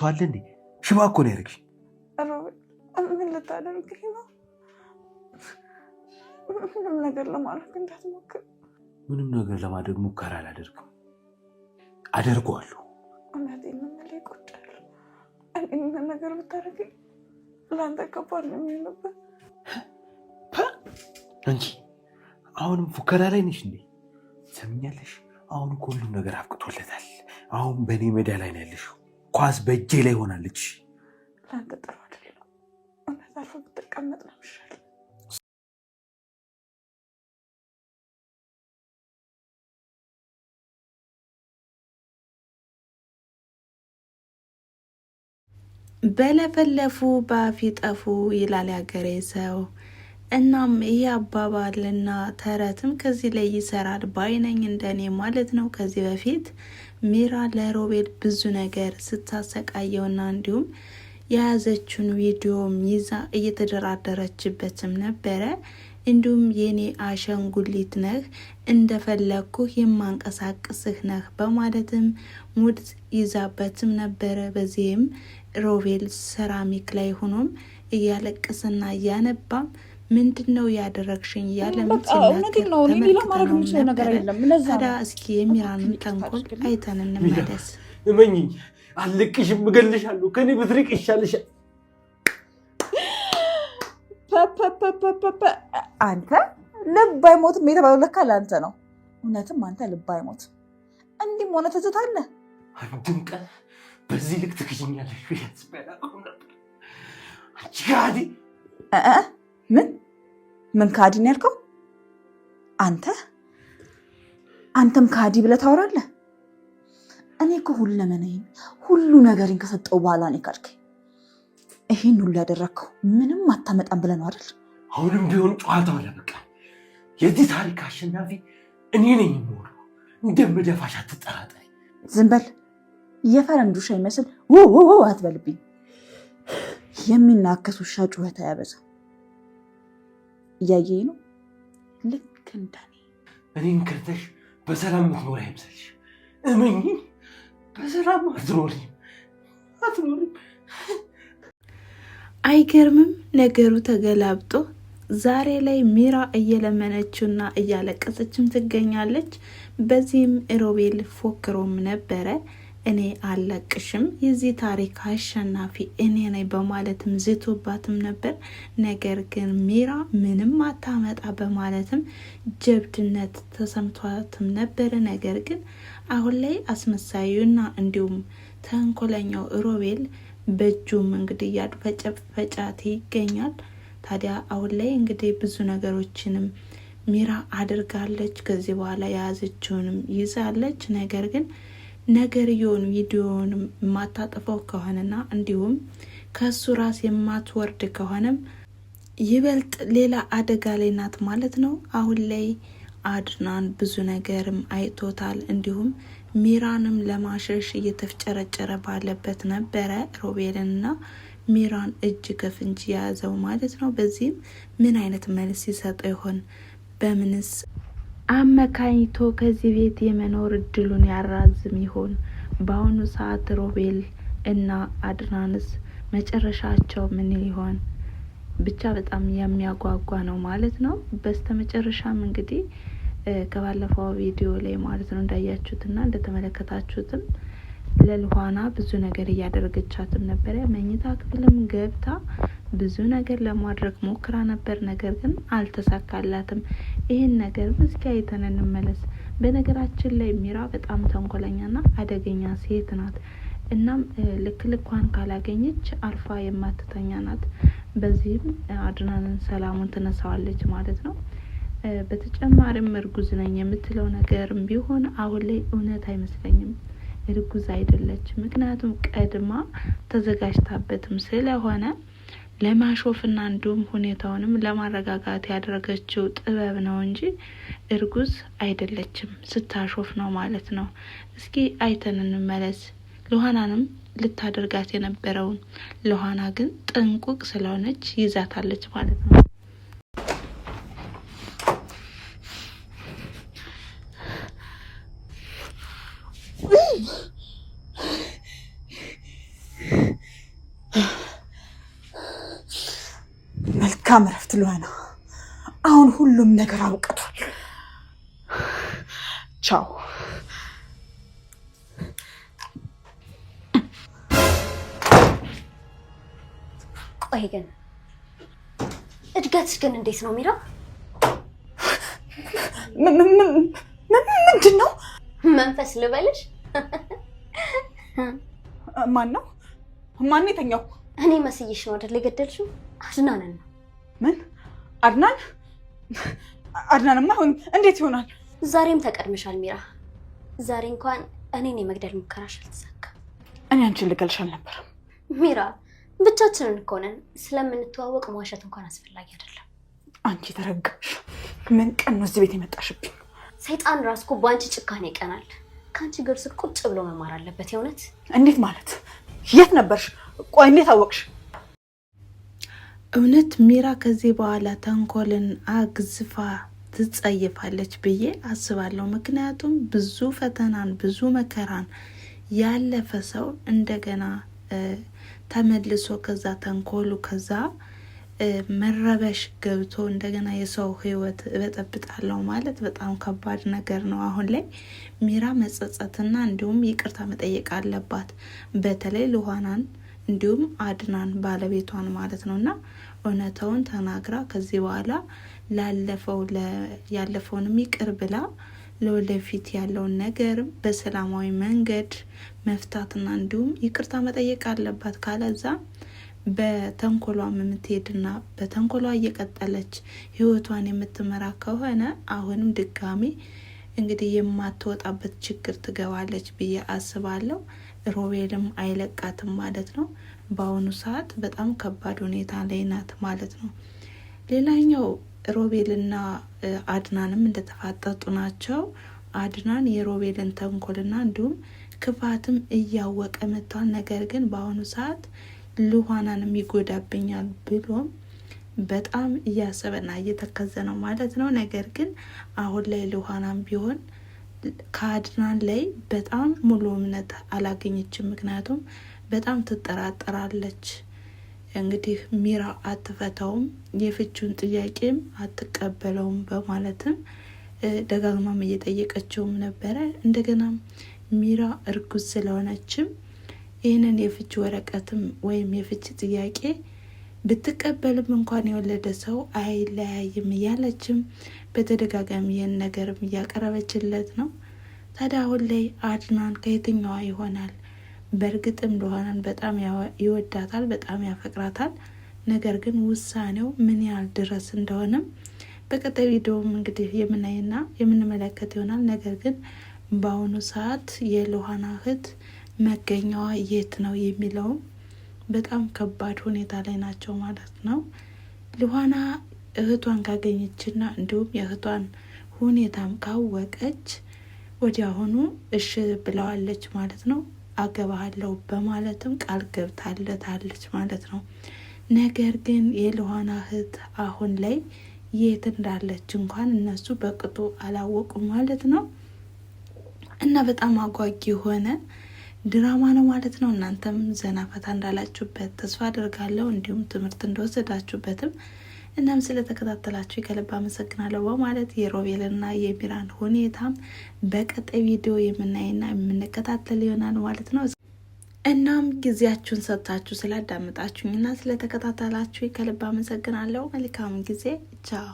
ቷል እንዴ ሽባ እኮ ነው ያደረግሽ። ምን ልታደርግኝ ነው? ምንም ነገር ለማድረግ እንዳትሞክር። ምንም ነገር ለማድረግ ሙከራ አላደርግም፣ አደርገዋለሁ። እውነቴን ነው የምልህ ይቆጫል። ምን ነገር ብታደርግኝ ለአንተ ከባድ ነው የሚሆንብህ። አንቺ አሁንም ፉከራ ላይ ነሽ እንዴ? ሰምኛለሽ? አሁን እኮ ሁሉም ነገር አብቅቶለታል። አሁን በእኔ ሜዳ ላይ ነው ያለሽው። ኳስ በእጄ ላይ ሆናለች። ለአንተ ጥሩ አይደለም። እውነት አልፎ ብትቀመጥ ነው የሚሻለው። በለፈለፉ በአፍ ይጠፉ ይላል ያገሬ ሰው። እናም ይህ አባባልና ተረትም ከዚህ ላይ ይሰራል ባይነኝ እንደኔ ማለት ነው። ከዚህ በፊት ሚራ ለሮቤል ብዙ ነገር ስታሰቃየውና እንዲሁም የያዘችውን ቪዲዮም ይዛ እየተደራደረችበትም ነበረ። እንዲሁም የኔ አሻንጉሊት ነህ እንደፈለግኩህ የማንቀሳቅስህ ነህ በማለትም ሙድ ይዛበትም ነበረ። በዚህም ሮቤል ሰራሚክ ላይ ሆኖም እያለቀሰና እያነባም ምንድነው ያደረግሽኝ እያለ ታዲያ እስኪ የሚራንን ተንኮል አይተን እንመለስ። እመኚኝ አልቅሽም፣ እገልሻለሁ። ከኔ ብትርቅ ይሻልሻል። አንተ ልብ አይሞትም የተባለው ለካ ለአንተ ነው። እውነትም አንተ ልብ አይሞትም። እንዲህም ሆነ ትዝታለህ። አንድም ቀን በዚህ ልክ ትክሽኛለሽ ብያስብ ያላውቅም ነበር። አንቺ ካዲ! ምን ካዲ ነው ያልከው? አንተም ካዲ ብለህ ታወራለህ? እኔ እኮ ሁለመናዬን ሁሉ ነገርን ከሰጠው በኋላ ነው ካልከኝ ይሄን ሁሉ ያደረግከው ምንም አታመጣም ብለህ ነው አይደል? አሁንም ቢሆን ጨዋታው አለበቃ። የዚህ ታሪክ አሸናፊ እኔ ነኝ የምሆነው። እንደምደፋሽ አትጠራጠሪ። ዝም በል። የፈረንጅ ውሻ ይመስል ውው አትበልብኝ። የሚናከስ ውሻ ጩኸት አያበዛ። እያየኝ ነው ልክ እንደኔ። እኔን ከርተሽ በሰላም ምትኖሪ አይምሰልሽ። እመኚ በሰላም አትኖሪም። አይገርምም? ነገሩ ተገላብጦ ዛሬ ላይ ሚራ እየለመነችውና እያለቀሰችም ትገኛለች። በዚህም ሮቤል ፎክሮም ነበረ። እኔ አለቅሽም፣ የዚህ ታሪክ አሸናፊ እኔ ነኝ በማለትም ዝቶባትም ነበር። ነገር ግን ሚራ ምንም አታመጣ በማለትም ጀብድነት ተሰምቷትም ነበረ። ነገር ግን አሁን ላይ አስመሳዩና እንዲሁም ተንኮለኛው ሮቤል በእጁም እንግዲህ ያድፈጨፈጫት ይገኛል። ታዲያ አሁን ላይ እንግዲህ ብዙ ነገሮችንም ሚራ አድርጋለች። ከዚህ በኋላ የያዘችውንም ይዛለች። ነገር ግን ነገርየውን ቪዲዮውን የማታጠፈው ከሆነና እንዲሁም ከሱ ራስ የማትወርድ ከሆነም ይበልጥ ሌላ አደጋ ላይ ናት ማለት ነው። አሁን ላይ አድናን ብዙ ነገርም አይቶታል። እንዲሁም ሚራንም ለማሸሽ እየተፍጨረጨረ ባለበት ነበረ ሮቤልና ሚራን እጅ ከፍንጅ የያዘው ማለት ነው። በዚህም ምን አይነት መልስ ይሰጠው ይሆን? በምንስ አመካኝቶ ከዚህ ቤት የመኖር እድሉን ያራዝም ይሆን? በአሁኑ ሰዓት ሮቤል እና አድናንስ መጨረሻቸው ምን ይሆን? ብቻ በጣም የሚያጓጓ ነው ማለት ነው። በስተመጨረሻም እንግዲህ ከባለፈው ቪዲዮ ላይ ማለት ነው እንዳያችሁትና እንደተመለከታችሁትም ለልኋና ብዙ ነገር እያደረገቻትም ነበር። መኝታ ክፍልም ገብታ ብዙ ነገር ለማድረግ ሞክራ ነበር። ነገር ግን አልተሳካላትም። ይህን ነገር እስኪ አይተን እንመለስ። በነገራችን ላይ ሚራ በጣም ተንኮለኛና አደገኛ ሴት ናት። እናም ልክ ልኳን ካላገኘች አልፋ የማትተኛ ናት። በዚህም አድናንን ሰላሙን ትነሳዋለች ማለት ነው። በተጨማሪም እርጉዝ ነኝ የምትለው ነገርም ቢሆን አሁን ላይ እውነት አይመስለኝም። እርጉዝ አይደለች። ምክንያቱም ቀድማ ተዘጋጅታበትም ስለሆነ ለማሾፍና እንዲሁም ሁኔታውንም ለማረጋጋት ያደረገችው ጥበብ ነው እንጂ እርጉዝ አይደለችም። ስታሾፍ ነው ማለት ነው። እስኪ አይተን እንመለስ። ልኋናንም ልታደርጋት የነበረውን ልኋና ግን ጥንቁቅ ስለሆነች ይዛታለች ማለት ነው። መልካም እረፍት ሉሃና። አሁን ሁሉም ነገር አብቅቷል። ቻው። ቆይ ግን እድገትሽ ግን እንዴት ነው ሚራ? ምንድን ነው? መንፈስ ልበልሽ? ማን ነው? ማን የተኛው? እኔ መስይሽ ነው አይደል የገደልሽው? አድናንን ነው። ምን? አድናን? አድናንማ አሁን እንዴት ይሆናል? ዛሬም ተቀድመሻል ሚራ። ዛሬ እንኳን እኔን የመግደል ሙከራሽ አልተሳካም። እኔ አንቺን ልገልሽ አልነበረም ሚራ። ብቻችንን እኮ ነን። ስለምንተዋወቅ መዋሸት እንኳን አስፈላጊ አይደለም። አንቺ ተረጋግሽ። ምን ቀን ነው እዚህ ቤት የመጣሽብኝ? ሰይጣን ራስ እኮ በአንቺ ጭካኔ ይቀናል። ከአንቺ ጋር ስር ቁጭ ብሎ መማር አለበት። የእውነት እንዴት ማለት? የት ነበርሽ? ቆይ እንዴት አወቅሽ? እውነት ሚራ ከዚህ በኋላ ተንኮልን አግዝፋ ትጸይፋለች ብዬ አስባለሁ። ምክንያቱም ብዙ ፈተናን ብዙ መከራን ያለፈ ሰው እንደገና ተመልሶ ከዛ ተንኮሉ ከዛ መረበሽ ገብቶ እንደገና የሰው ህይወት እበጠብጣለሁ ማለት በጣም ከባድ ነገር ነው። አሁን ላይ ሚራ መጸጸትና እንዲሁም ይቅርታ መጠየቅ አለባት። በተለይ ሉሃናን እንዲሁም አድናን ባለቤቷን ማለት ነውና እውነታውን ተናግራ ከዚህ በኋላ ያለፈውንም ይቅር ብላ ለወደፊት ያለውን ነገር በሰላማዊ መንገድ መፍታትና እንዲሁም ይቅርታ መጠየቅ አለባት። ካለዛ በተንኮሏ የምትሄድና በተንኮሏ እየቀጠለች ህይወቷን የምትመራ ከሆነ አሁንም ድጋሚ እንግዲህ የማትወጣበት ችግር ትገባለች ብዬ አስባለሁ። ሮቤልም አይለቃትም ማለት ነው። በአሁኑ ሰዓት በጣም ከባድ ሁኔታ ላይ ናት ማለት ነው። ሌላኛው ሮቤልና አድናንም እንደተፋጠጡ ናቸው። አድናን የሮቤልን ተንኮልና እንዲሁም ክፋትም እያወቀ መጥቷል። ነገር ግን በአሁኑ ሰዓት ሉሃናንም ይጎዳብኛል ብሎም በጣም እያሰበና እየተከዘ ነው ማለት ነው። ነገር ግን አሁን ላይ ሉሃናም ቢሆን ከአድናን ላይ በጣም ሙሉ እምነት አላገኘችም። ምክንያቱም በጣም ትጠራጠራለች። እንግዲህ ሚራ አትፈታውም፣ የፍቹን ጥያቄም አትቀበለውም በማለትም ደጋግማም እየጠየቀችውም ነበረ። እንደገና ሚራ እርጉዝ ስለሆነችም ይህንን የፍች ወረቀትም ወይም የፍች ጥያቄ ብትቀበልም እንኳን የወለደ ሰው አይለያይም እያለችም በተደጋጋሚ ይህን ነገርም እያቀረበችለት ነው። ታዲያ አሁን ላይ አድናን ከየትኛዋ ይሆናል? በእርግጥም ሉሃናን በጣም ይወዳታል፣ በጣም ያፈቅራታል። ነገር ግን ውሳኔው ምን ያህል ድረስ እንደሆነም በቀጣይ ቪዲዮም እንግዲህ የምናይና የምንመለከት ይሆናል። ነገር ግን በአሁኑ ሰዓት የሉሃና እህት መገኛዋ የት ነው የሚለውም በጣም ከባድ ሁኔታ ላይ ናቸው ማለት ነው። ሉሃና እህቷን ካገኘችና እንዲሁም የእህቷን ሁኔታም ካወቀች ወዲያውኑ እሺ ብለዋለች ማለት ነው። አገባለሁ በማለትም ቃል ገብታለታለች ማለት ነው። ነገር ግን የሉሃና እህት አሁን ላይ የት እንዳለች እንኳን እነሱ በቅጡ አላወቁም ማለት ነው። እና በጣም አጓጊ የሆነ ድራማ ነው ማለት ነው። እናንተም ዘና ፈታ እንዳላችሁበት ተስፋ አደርጋለሁ፣ እንዲሁም ትምህርት እንደወሰዳችሁበትም። እናም ስለተከታተላችሁ ከልብ አመሰግናለሁ በማለት የሮቤልና የሚራን ሁኔታም በቀጣይ ቪዲዮ የምናይና የምንከታተል ይሆናል ማለት ነው። እናም ጊዜያችሁን ሰጥታችሁ ስላዳመጣችሁኝና ስለተከታተላችሁ ከልብ አመሰግናለሁ። መልካም ጊዜ። ቻው።